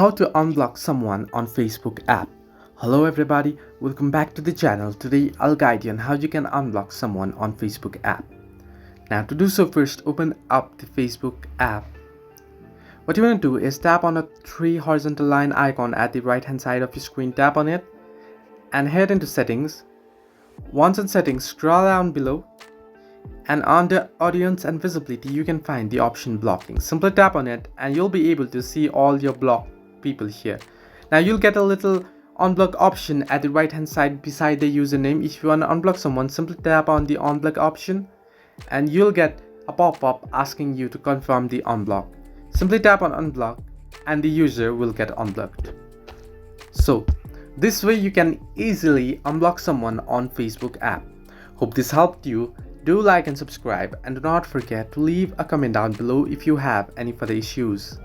How to unblock someone on Facebook app. Hello everybody, welcome back to the channel. Today I'll guide you on how you can unblock someone on Facebook app. Now to do so, first open up the Facebook app. What you want to do is tap on a three horizontal line icon at the right hand side of your screen. Tap on it and head into settings. Once in settings, scroll down below and under audience and visibility you can find the option blocking. Simply tap on it and you'll be able to see all your blocked people here. Now you'll get a little unblock option at the right hand side beside the username. If you want to unblock someone, simply tap on the unblock option and you'll get a pop-up asking you to confirm the unblock. Simply tap on unblock and the user will get unblocked. So this way you can easily unblock someone on Facebook app. Hope this helped you. Do like and subscribe, and do not forget to leave a comment down below if you have any further issues.